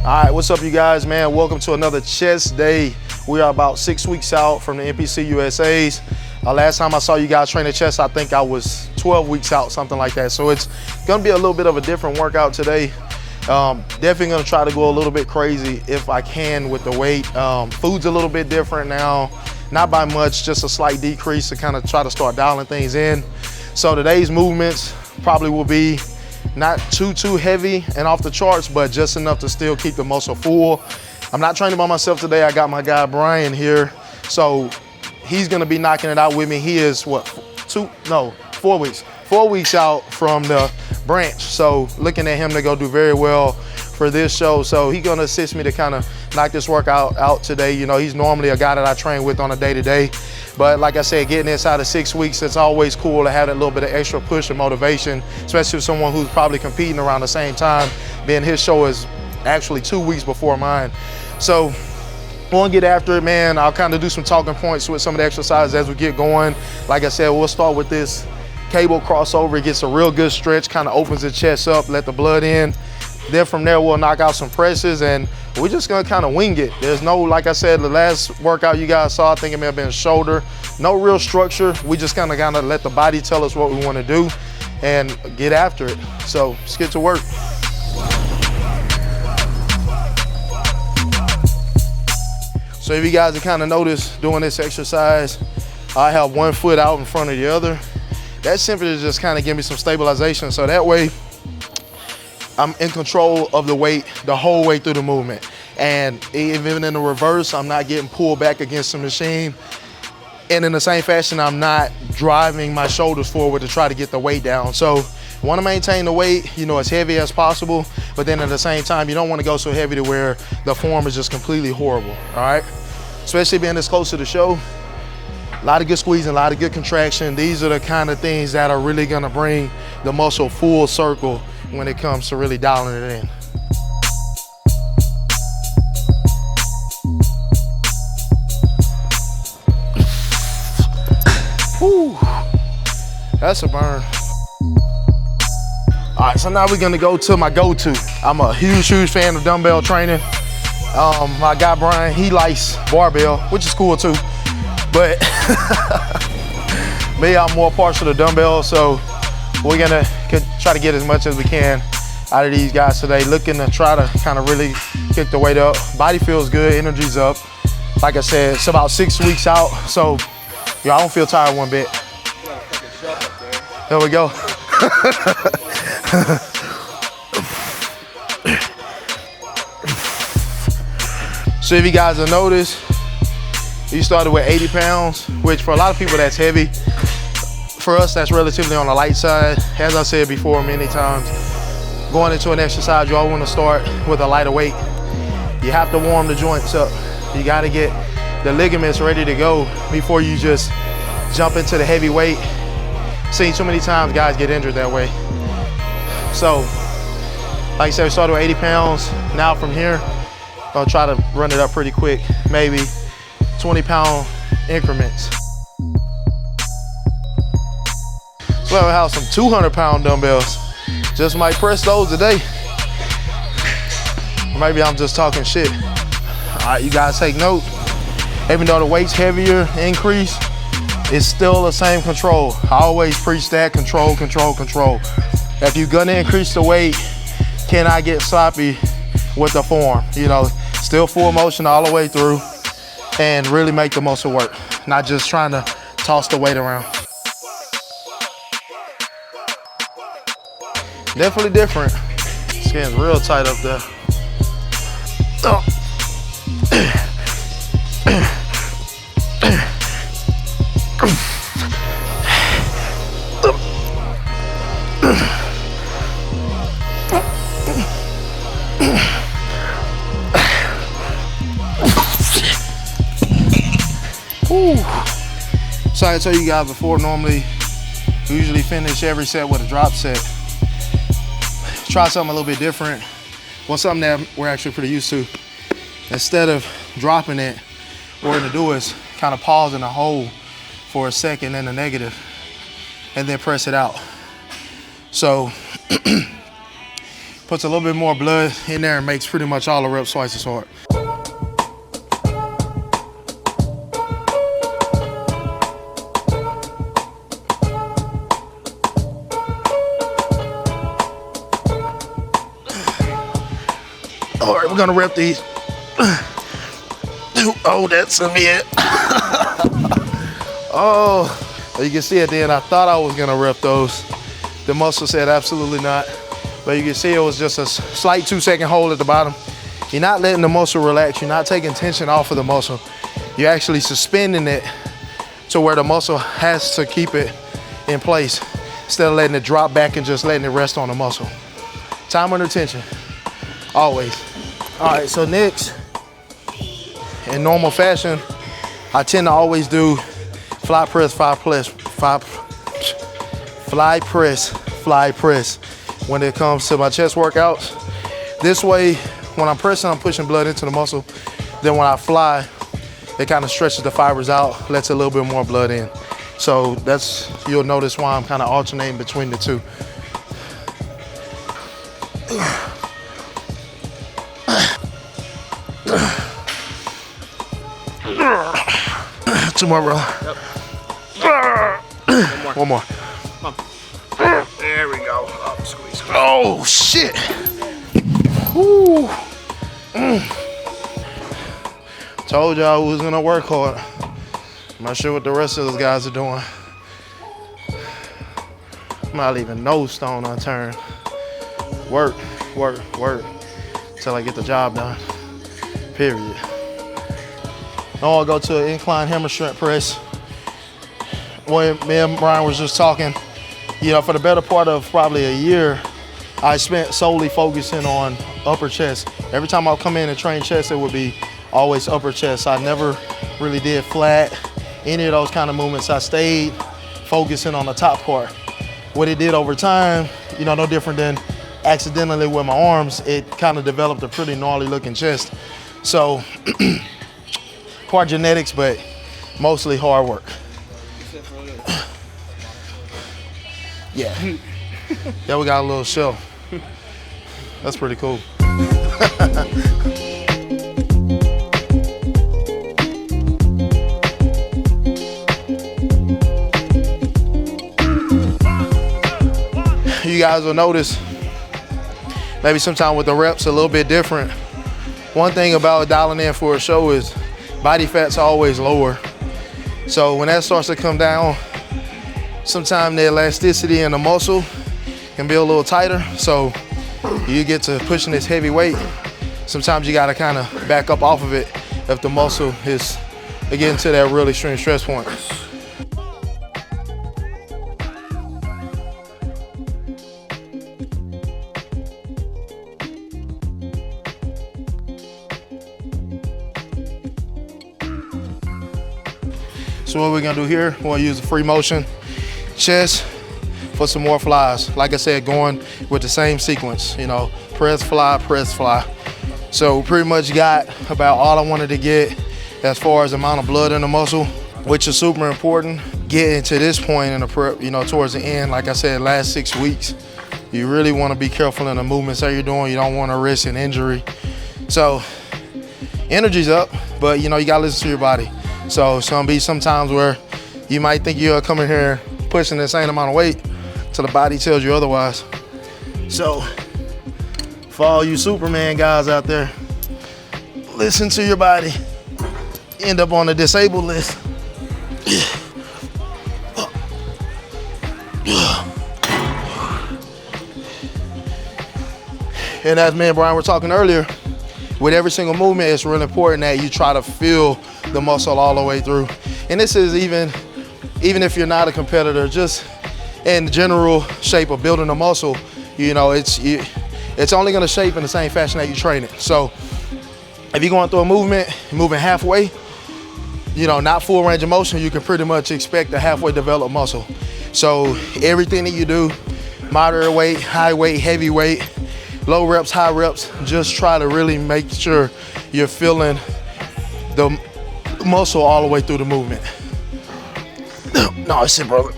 All right, what's up, you guys, man? Welcome to another chest day. We are about 6 weeks out from the NPC USA's. Last time I saw you guys training chest, I think I was 12 weeks out, something like that. So it's gonna be a little bit of a different workout today. Definitely gonna try to go a little bit crazy if I can with the weight. Food's a little bit different now, not by much, just a slight decrease to kind of try to start dialing things in. So today's movements probably will be not too heavy and off the charts, but just enough to still keep the muscle full. I'm not training by myself today. I got my guy Brian here, so he's gonna be knocking it out with me. He is what, 4 weeks. 4 weeks out from the branch, so looking at him to go do very well for this show. So he's gonna assist me to kind of knock this workout out today. You know, he's normally a guy that I train with on a day-to-day, but like I said, getting inside of 6 weeks, it's always cool to have that little bit of extra push and motivation, especially with someone who's probably competing around the same time, being his show is actually 2 weeks before mine. So we'll get after it, man. I'll kind of do some talking points with some of the exercises as we get going. Like I said, we'll start with this cable crossover. It gets a real good stretch, kind of opens the chest up, let the blood in. Then from there, we'll knock out some presses, and we're just gonna kind of wing it. There's no, like I said, the last workout you guys saw, I think it may have been shoulder. No real structure. We just kind of let the body tell us what we want to do and get after it. So let's get to work. So if you guys have kind of noticed doing this exercise, I have one foot out in front of the other. That's simply to just kind of give me some stabilization, so that way I'm in control of the weight the whole way through the movement. And even in the reverse, I'm not getting pulled back against the machine. And in the same fashion, I'm not driving my shoulders forward to try to get the weight down. So I want to maintain the weight, you know, as heavy as possible, but then at the same time, you don't want to go so heavy to where the form is just completely horrible, all right? Especially being this close to the show. A lot of good squeezing, a lot of good contraction. These are the kind of things that are really gonna bring the muscle full circle when it comes to really dialing it in. Whew, that's a burn. All right, so now we're gonna go to my go-to. I'm a huge fan of dumbbell training. My guy Brian, he likes barbell, which is cool too. But me, I'm more partial to dumbbell, so we're gonna try to get as much as we can out of these guys today. Looking to try to kind of really kick the weight up. Body feels good, energy's up. Like I said, it's about 6 weeks out, so I don't feel tired one bit. There we go. So if you guys have noticed, you started with 80 pounds, which for a lot of people that's heavy. For us, that's relatively on the light side. As I said before many times, going into an exercise, you always want to start with a lighter weight. You have to warm the joints up. You got to get the ligaments ready to go before you just jump into the heavy weight. Seen too many times guys get injured that way. So, like I said, we started with 80 pounds. Now from here, I'll try to run it up pretty quick, maybe 20-pound increments. So we'll have some 200-pound dumbbells. Just might press those today. Maybe I'm just talking shit. All right, you guys take note. Even though the weight's heavier, increase, it's still the same control. I always preach that control, control, control. If you're gonna increase the weight, can I get sloppy with the form? You know, still full motion all the way through and really make the muscle work. Not just trying to toss the weight around. Definitely different. Skin's real tight up there. Oh. So I told you guys before, normally we usually finish every set with a drop set. Try something a little bit different. Well, something that we're actually pretty used to. Instead of dropping it, what we're gonna do is kind of pause in a hold for a second in the negative and then press it out. So puts a little bit more blood in there and makes pretty much all the reps twice as hard. All right, we're gonna rep these. Oh, that's a minute. Oh, you can see at the end, I thought I was gonna rep those. The muscle said absolutely not. But you can see it was just a slight 2-second hold at the bottom. You're not letting the muscle relax. You're not taking tension off of the muscle. You're actually suspending it to where the muscle has to keep it in place instead of letting it drop back and just letting it rest on the muscle. Time under tension, always. All right, so next, in normal fashion, I tend to always do fly press, fly press when it comes to my chest workouts. This way, when I'm pressing, I'm pushing blood into the muscle. Then when I fly, it kind of stretches the fibers out, lets a little bit more blood in. So that's, you'll notice why I'm kind of alternating between the two. Two more, bro. Yep. One more. Come on. There we go. Oh, squeeze. Oh, shit. Woo. Told y'all we was gonna work hard. I'm not sure what the rest of those guys are doing. I'm not leaving no stone unturned. Work, work, work, until I get the job done, period. Now I'll go to an incline hammer strength press. When me and Brian was just talking, you know, for the better part of probably a year, I spent solely focusing on upper chest. Every time I come in and train chest, it would be always upper chest. I never really did flat, any of those kind of movements. I stayed focusing on the top part. What it did over time, you know, no different than accidentally with my arms, it kind of developed a pretty gnarly looking chest. So, part genetics, but mostly hard work. Yeah. Yeah, we got a little shelf. That's pretty cool. You guys will notice maybe sometime with the reps a little bit different. One thing about dialing in for a show is body fat's always lower. So when that starts to come down, sometimes the elasticity in the muscle can be a little tighter. So you get to pushing this heavy weight. Sometimes you gotta kind of back up off of it if the muscle is getting to that really extreme stress point. So what we're gonna do here, we're gonna use the free motion chest for some more flies. Like I said, going with the same sequence, you know, press, fly, press, fly. So pretty much got about all I wanted to get as far as amount of blood in the muscle, which is super important. Getting to this point in the prep, you know, towards the end, like I said, last 6 weeks, you really wanna be careful in the movements that you're doing. You don't wanna risk an injury. So energy's up, but you know, you gotta listen to your body. So it's gonna be some times where you might think you're coming here pushing the same amount of weight till the body tells you otherwise. So for all you Superman guys out there, listen to your body. End up on the disabled list. And as me and Brian were talking earlier, with every single movement, it's really important that you try to feel the muscle all the way through. And this is even if you're not a competitor, just in the general shape of building a muscle, you know, it's only gonna shape in the same fashion that you train it. So if you're going through a movement, moving halfway, you know, not full range of motion, you can pretty much expect a halfway developed muscle. So everything that you do, moderate weight, high weight, heavy weight, low reps, high reps, just try to really make sure you're feeling the muscle all the way through the movement. No, that's it, brother.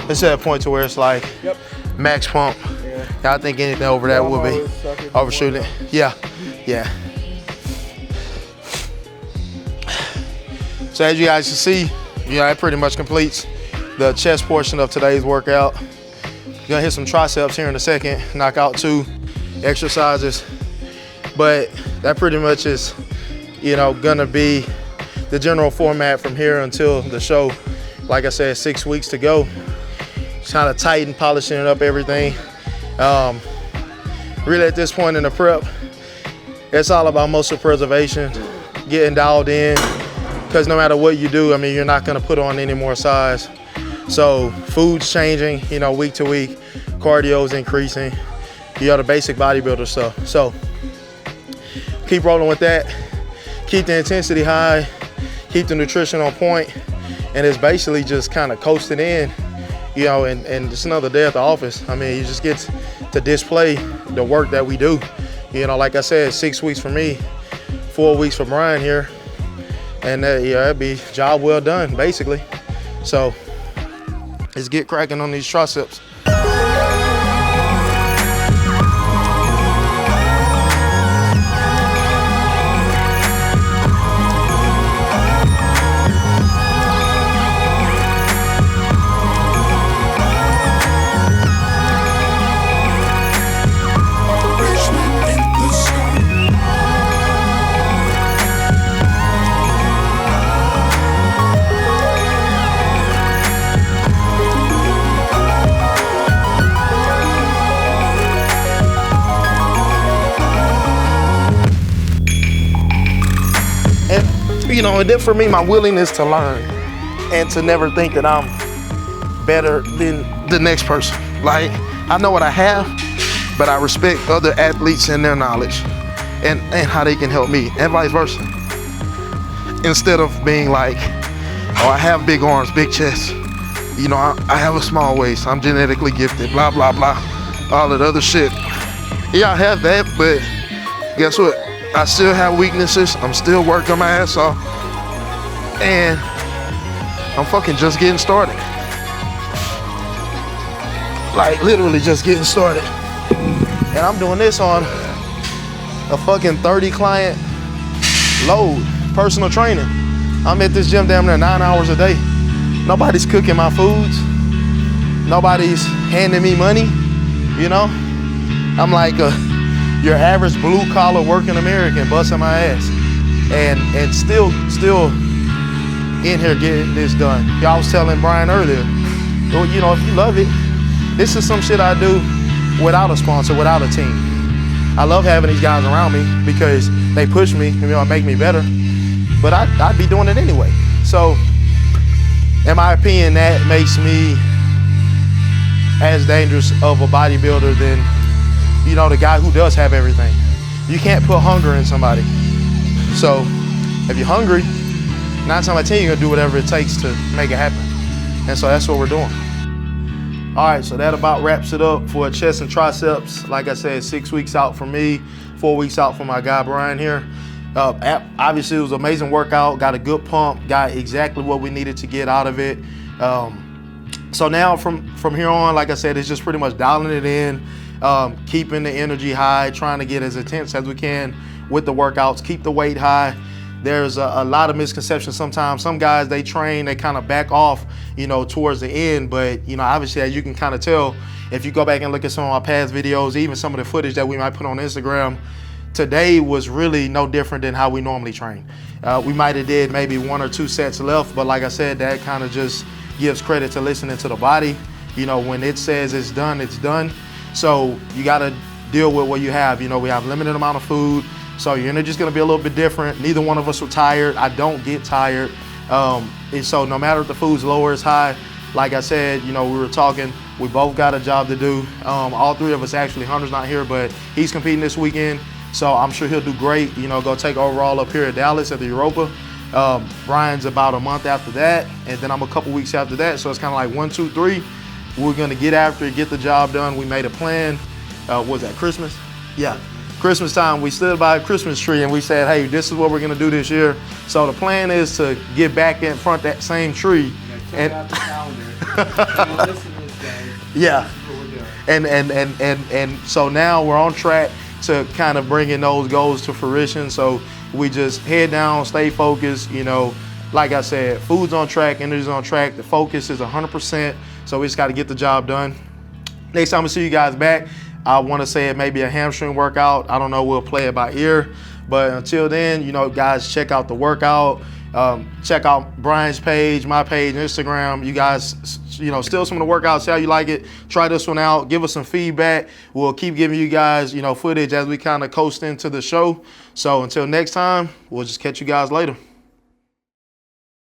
It's at a point to where it's like max pump. Yeah. I think anything over that will be overshooting. Yeah, yeah. So as you guys can see, you know, that pretty much completes the chest portion of today's workout. You're gonna hit some triceps here in a second, knock out 2 exercises. But that pretty much is, you know, gonna be the general format from here until the show. Like I said, 6 weeks to go. Just kind of tighten, polishing up everything. Really at this point in the prep, it's all about muscle preservation, getting dialed in, because no matter what you do, I mean, you're not gonna put on any more size. So food's changing, you know, week to week, cardio's increasing, you know, the basic bodybuilder stuff. So keep rolling with that, keep the intensity high, keep the nutrition on point, and it's basically just kind of coasting in, you know, and it's another day at the office. I mean, you just get to display the work that we do. You know, like I said, 6 weeks for me, 4 weeks for Brian here, and yeah, it'd be job well done, basically. So let's get cracking on these triceps. You know, and then for me, my willingness to learn and to never think that I'm better than the next person. Like, I know what I have, but I respect other athletes and their knowledge and how they can help me, and vice versa. Instead of being like, oh, I have big arms, big chest, you know, I have a small waist, I'm genetically gifted, blah, blah, blah, all that other shit. Yeah, I have that, but guess what? I still have weaknesses. I'm still working my ass off. And I'm fucking just getting started. Like literally just getting started. And I'm doing this on a fucking 30 client load, personal training. I'm at this gym damn near 9 hours a day. Nobody's cooking my foods. Nobody's handing me money, you know? I'm like your average blue collar working American busting my ass and still in here getting this done. Y'all was telling Brian earlier, well, you know, if you love it, this is some shit I do without a sponsor, without a team. I love having these guys around me because they push me, you know, make me better, but I'd be doing it anyway. So in my opinion, that makes me as dangerous of a bodybuilder than, you know, the guy who does have everything. You can't put hunger in somebody. So if you're hungry, 9 times out of 10, you're gonna do whatever it takes to make it happen. And so that's what we're doing. All right, so that about wraps it up for chest and triceps. Like I said, 6 weeks out for me, 4 weeks out for my guy Brian here. Obviously it was an amazing workout, got a good pump, got exactly what we needed to get out of it. So now from here on, like I said, it's just pretty much dialing it in, keeping the energy high, trying to get as intense as we can with the workouts, keep the weight high. There's a lot of misconceptions sometimes. Some guys, they train, they kind of back off, you know, towards the end. But, you know, obviously, as you can kind of tell, if you go back and look at some of our past videos, even some of the footage that we might put on Instagram, today was really no different than how we normally train. We might have did maybe 1 or 2 sets left, but like I said, that kind of just gives credit to listening to the body. You know, when it says it's done, it's done. So you got to deal with what you have. You know, we have limited amount of food, so your energy's gonna be a little bit different. Neither one of us were tired. I don't get tired. And so no matter if the food's low or it's high, like I said, you know, we were talking, we both got a job to do. All 3 of us actually, Hunter's not here, but he's competing this weekend. So I'm sure he'll do great. You know, go take overall up here at Dallas at the Europa. Brian's about a month after that, and then I'm a couple weeks after that. So it's kind of like 1, 2, 3. We're gonna get after it, get the job done. We made a plan. What was that, Christmas? Yeah, Christmas time. We stood by a Christmas tree and we said, hey, this is what we're gonna do this year. So the plan is to get back in front of that same tree. Check out the calendar. Listen to this, guys. Yeah. This is what we're doing. And so now we're on track to kind of bringing those goals to fruition. So we just head down, stay focused. You know, like I said, food's on track, energy's on track. The focus is 100%. So we just got to get the job done. Next time we see you guys back, I want to say it may be a hamstring workout. I don't know. We'll play it by ear. But until then, you know, guys, check out the workout. Check out Brian's page, my page, Instagram. You guys, you know, steal some of the workouts, see how you like it. Try this one out. Give us some feedback. We'll keep giving you guys, you know, footage as we kind of coast into the show. So until next time, we'll just catch you guys later.